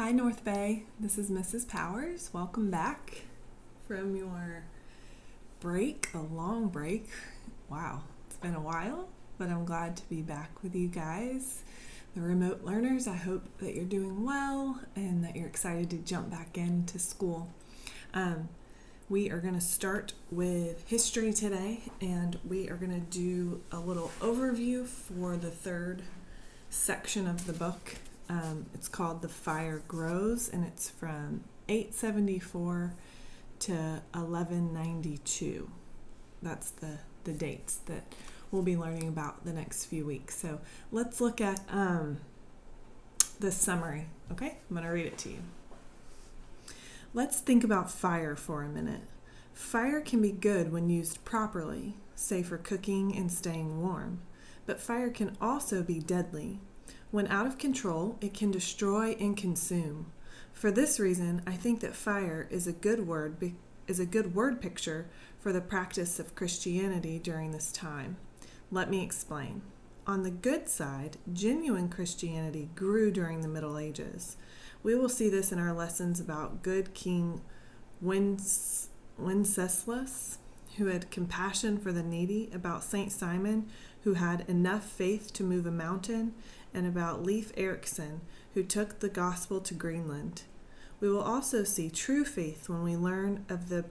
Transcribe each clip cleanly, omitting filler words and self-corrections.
Hi, North Bay. This is Mrs. Powers. Welcome back from your break, a long break. Wow, it's been a while, but I'm glad to be back with you guys. The remote learners, I hope that you're doing well and that you're excited to jump back into school. We are going to start with history today, and we are going to do a little overview for the third section of the book. It's called The Fire Grows, and it's from 874 to 1192. That's the dates that we'll be learning about the next few weeks. So let's look at the summary. Okay, I'm going to read it to you. Let's think about fire for a minute. Fire can be good when used properly, say for cooking and staying warm, but fire can also be deadly. When out of control, it can destroy and consume. For this reason, I think that fire is a good word picture for the practice of Christianity during this time. Let me explain. On the good side, genuine Christianity grew during the Middle Ages. We will see this in our lessons about good King Wenceslas, who had compassion for the needy, about Saint Simon, who had enough faith to move a mountain, and about Leif Erikson, who took the gospel to Greenland. We will also see true faith when we learn of the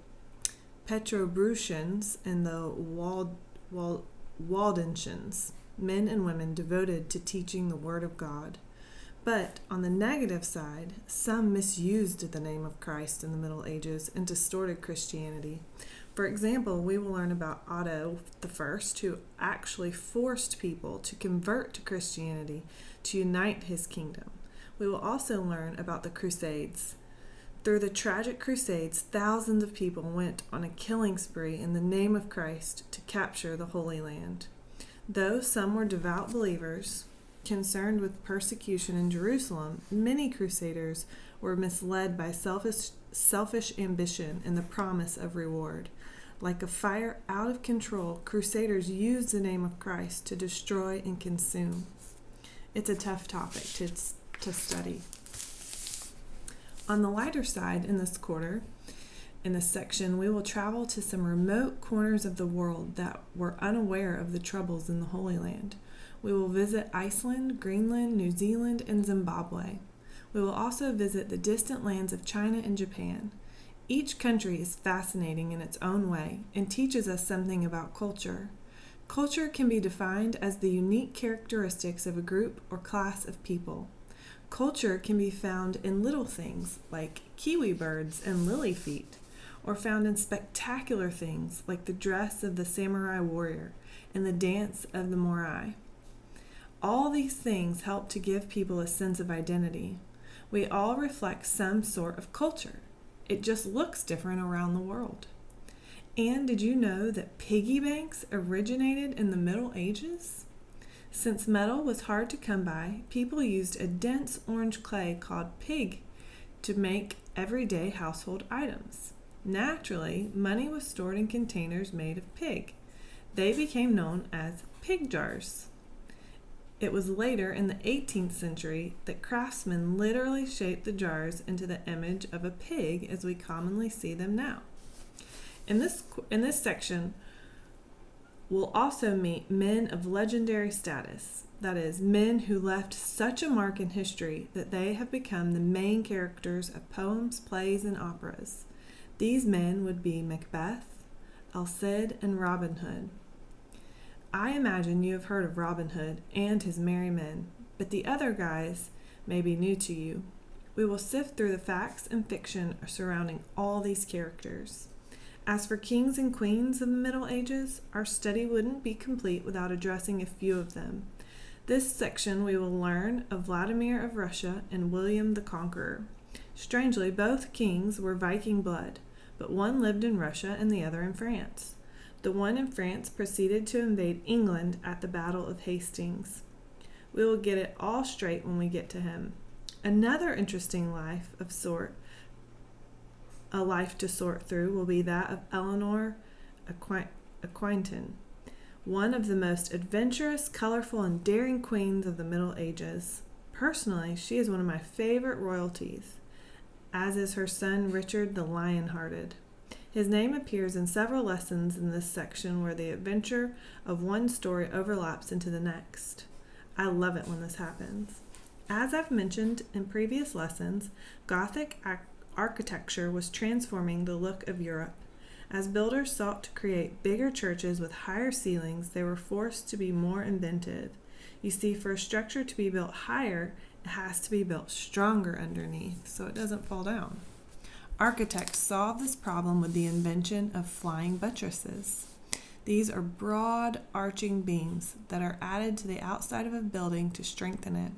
Petrobrusians and the Waldensians, men and women devoted to teaching the Word of God. But on the negative side, some misused the name of Christ in the Middle Ages and distorted Christianity. For example, we will learn about Otto I, who actually forced people to convert to Christianity to unite his kingdom. We will also learn about the Crusades. Through the tragic Crusades, thousands of people went on a killing spree in the name of Christ to capture the Holy Land. Though some were devout believers concerned with persecution in Jerusalem, many crusaders were misled by selfish ambition and the promise of reward. Like a fire out of control, crusaders used the name of Christ to destroy and consume. It's a tough topic to study. On the lighter side in this section, we will travel to some remote corners of the world that were unaware of the troubles in the Holy Land. We will visit Iceland, Greenland, New Zealand, and Zimbabwe. We will also visit the distant lands of China and Japan. Each country is fascinating in its own way and teaches us something about culture. Culture can be defined as the unique characteristics of a group or class of people. Culture can be found in little things like kiwi birds and lily feet, or found in spectacular things like the dress of the samurai warrior and the dance of the Morai. All these things help to give people a sense of identity. We all reflect some sort of culture. It just looks different around the world. And did you know that piggy banks originated in the Middle Ages? Since metal was hard to come by, people used a dense orange clay called pig to make everyday household items. Naturally, money was stored in containers made of pig. They became known as pig jars. It was later in the 18th century that craftsmen literally shaped the jars into the image of a pig as we commonly see them now. In this section, we'll also meet men of legendary status, that is, men who left such a mark in history that they have become the main characters of poems, plays, and operas. These men would be Macbeth, El Cid, and Robin Hood. I imagine you have heard of Robin Hood and his merry men, but the other guys may be new to you. We will sift through the facts and fiction surrounding all these characters. As for kings and queens of the Middle Ages, our study wouldn't be complete without addressing a few of them. This section we will learn of Vladimir of Russia and William the Conqueror. Strangely, both kings were Viking blood, but one lived in Russia and the other in France. The one in France proceeded to invade England at the Battle of Hastings. We will get it all straight when we get to him. Another interesting life to sort through will be that of Eleanor Aquitaine, one of the most adventurous, colorful, and daring queens of the Middle Ages. Personally, she is one of my favorite royalties, as is her son Richard the Lion-Hearted. His name appears in several lessons in this section where the adventure of one story overlaps into the next. I love it when this happens. As I've mentioned in previous lessons, Gothic architecture was transforming the look of Europe. As builders sought to create bigger churches with higher ceilings, they were forced to be more inventive. You see, for a structure to be built higher, it has to be built stronger underneath so it doesn't fall down. Architects solved this problem with the invention of flying buttresses. These are broad, arching beams that are added to the outside of a building to strengthen it.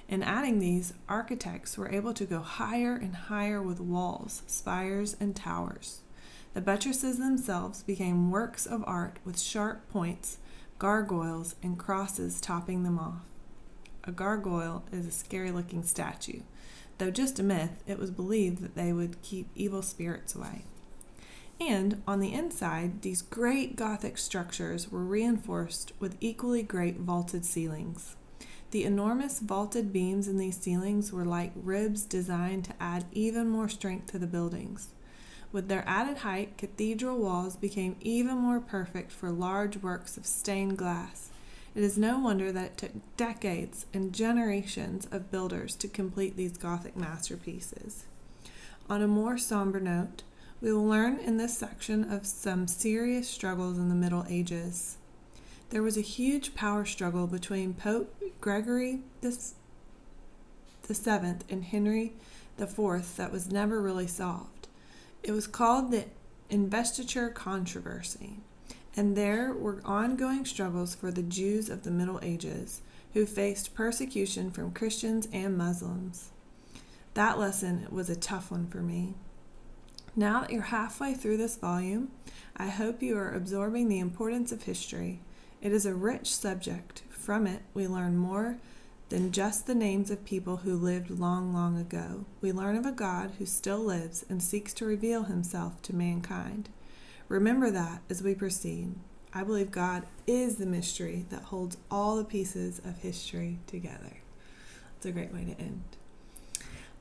In adding these, architects were able to go higher and higher with walls, spires, and towers. The buttresses themselves became works of art with sharp points, gargoyles, and crosses topping them off. A gargoyle is a scary-looking statue. Though just a myth, it was believed that they would keep evil spirits away. And on the inside, these great Gothic structures were reinforced with equally great vaulted ceilings. The enormous vaulted beams in these ceilings were like ribs designed to add even more strength to the buildings. With their added height, cathedral walls became even more perfect for large works of stained glass. It is no wonder that it took decades and generations of builders to complete these Gothic masterpieces. On a more somber note, we will learn in this section of some serious struggles in the Middle Ages. There was a huge power struggle between Pope Gregory VII and Henry IV that was never really solved. It was called the Investiture Controversy. And there were ongoing struggles for the Jews of the Middle Ages, who faced persecution from Christians and Muslims. That lesson was a tough one for me. Now that you're halfway through this volume, I hope you are absorbing the importance of history. It is a rich subject. From it, we learn more than just the names of people who lived long, long ago. We learn of a God who still lives and seeks to reveal himself to mankind. Remember that as we proceed. I believe God is the mystery that holds all the pieces of history together. It's a great way to end.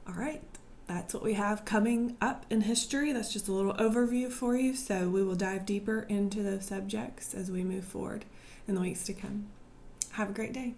All right, that's what we have coming up in history. That's just a little overview for you. So we will dive deeper into those subjects as we move forward in the weeks to come. Have a great day.